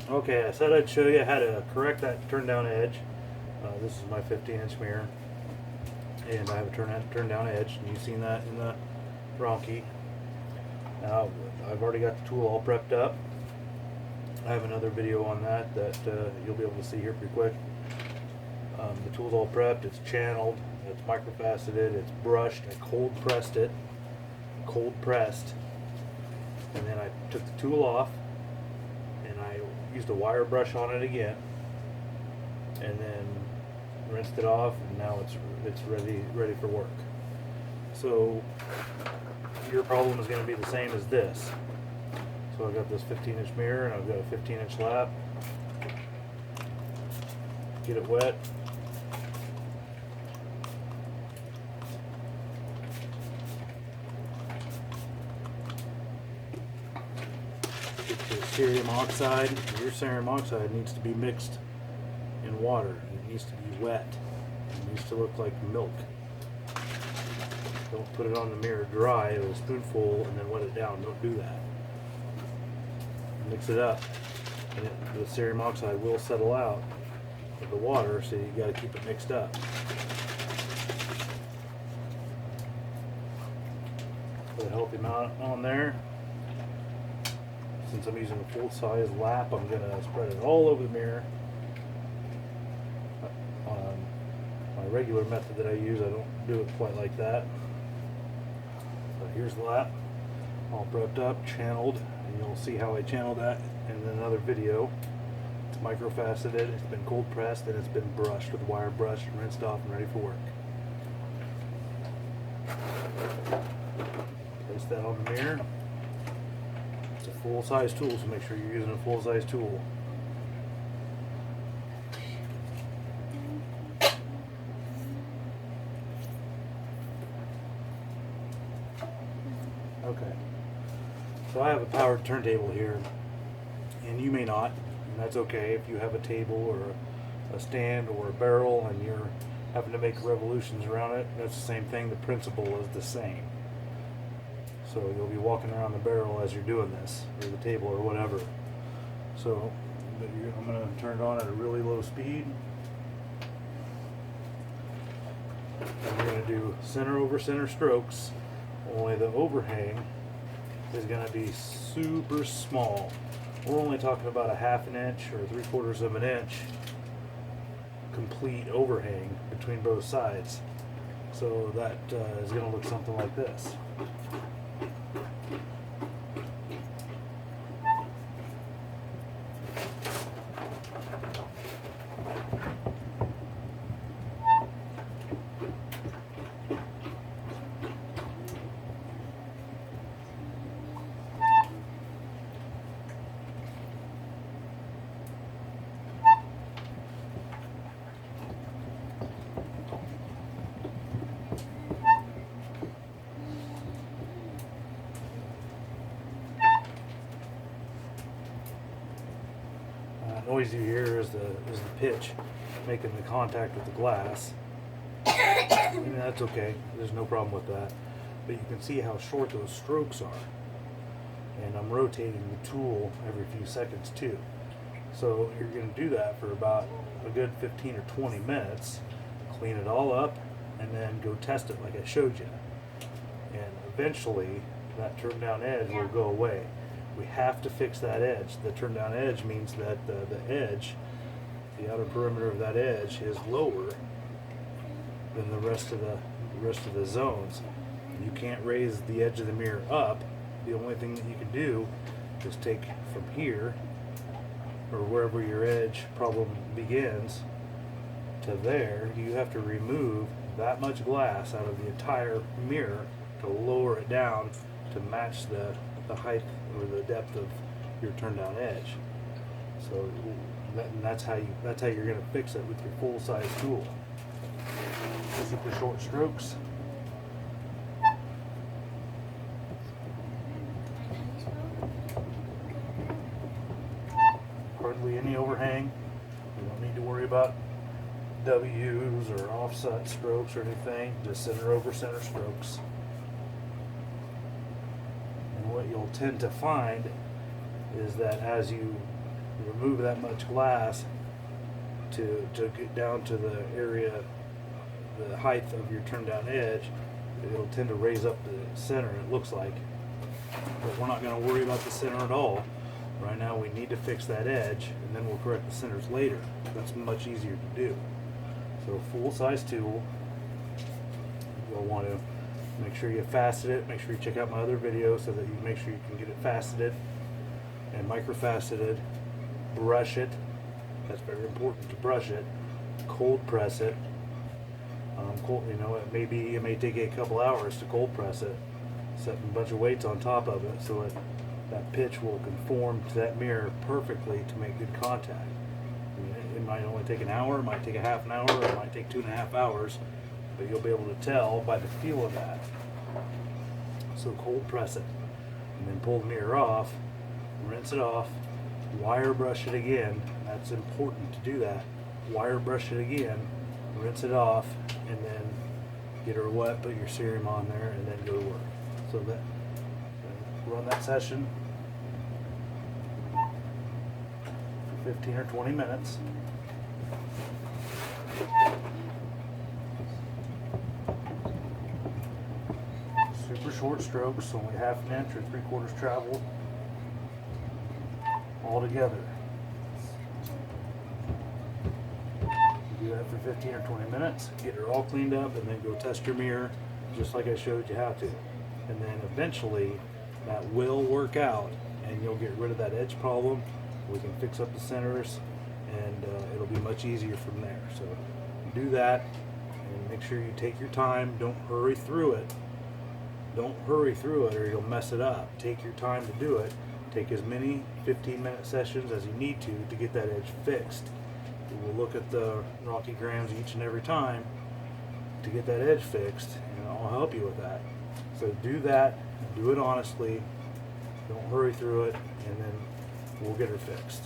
Okay, I said I'd show you how to correct that turn down edge. This is my 15-inch mirror, and I have a turn down edge, and you've seen that in the Ronchi. Now I've already got the tool all prepped up. I have another video on that you'll be able to see here pretty quick. The tool's all prepped, it's channeled, it's microfaceted, it's brushed. I cold pressed, and then I took the tool off and I used a wire brush on it again, and then rinsed it off, and now it's ready for work. So your problem is going to be the same as this. So I've got this 15-inch mirror and I've got a 15-inch lap. Get it wet. Get your cerium oxide. Your cerium oxide needs to be mixed in water. It needs to be wet. It needs to look like milk. Don't put it on the mirror dry with a spoonful and then wet it down. Don't do that. Mix it up, and the cerium oxide will settle out of the water, so you got to keep it mixed up. Put a healthy amount on there. Since I'm using a full-size lap, I'm going to spread it all over the mirror. My regular method that I use, I don't do it quite like that. But here's the lap, all prepped up, channeled, and you'll see how I channel that in another video. It's microfaceted, it's been cold pressed, and it's been brushed with a wire brush, rinsed off and ready for work. Place that on the mirror. It's a full-size tool, so make sure you're using a full-size tool. Okay, so I have a powered turntable here, and you may not, and that's okay. If you have a table or a stand or a barrel and you're having to make revolutions around it, that's the same thing. The principle is the same. So you'll be walking around the barrel as you're doing this, or the table or whatever. So I'm going to turn it on at a really low speed. And we're going to do center over center strokes. Only the overhang is going to be super small. We're only talking about a ½ an inch or 3/4 of an inch complete overhang between both sides. So that is going to look something like this. Noise you hear is the pitch making the contact with the glass. And that's okay. There's no problem with that. But you can see how short those strokes are. And I'm rotating the tool every few seconds too. So you're going to do that for about a good 15 or 20 minutes. Clean it all up and then go test it like I showed you. And eventually that turn down edge will go away. We have to fix that edge. The turn down edge means that the edge, the outer perimeter of that edge, is lower than the rest of the zones. You can't raise the edge of the mirror up. The only thing that you can do is take from here, or wherever your edge problem begins, to there. You have to remove that much glass out of the entire mirror to lower it down to match the height or the depth of your turn down edge. So that's how you're going to fix it with your full size tool. Super short strokes. Hardly any overhang. You don't need to worry about W's or offset strokes or anything. Just center over center strokes. And what you'll tend to find is that as you remove that much glass to get down to the area, the height of your turn down edge. It'll tend to raise up the center, it looks like. But we're not going to worry about the center at all. Right now we need to fix that edge, and then we'll correct the centers later. That's much easier to do. So full-size tool, you'll want to make sure you facet it. Make sure you check out my other videos so that you make sure you can get it faceted and micro-faceted. Brush it. That's very important to brush it. Cold press it. You know, it may take you a couple hours to cold press it. Setting a bunch of weights on top of it so that pitch will conform to that mirror perfectly to make good contact. I mean, it might only take an hour, it might take a half an hour, or it might take 2.5 hours, but you'll be able to tell by the feel of that. So cold press it, and then pull the mirror off, rinse it off, wire brush it again. That's important to do that. Wire brush it again, rinse it off, and then get her wet, put your serum on there, and then go to work. So that run that session for 15 or 20 minutes. Super short strokes, only half an inch or 3/4 traveled all together. Do that for 15 or 20 minutes, get her all cleaned up, and then go test your mirror just like I showed you how to. And then eventually that will work out and you'll get rid of that edge problem. We can fix up the centers, and it'll be much easier from there. So do that, and make sure you take your time. Don't hurry through it. Don't hurry through it or you'll mess it up. Take your time to do it. Take as many 15-minute sessions as you need to get that edge fixed. We'll look at the Rocky grams each and every time to get that edge fixed, and I'll help you with that. So do that, do it honestly, don't hurry through it, and then we'll get her fixed.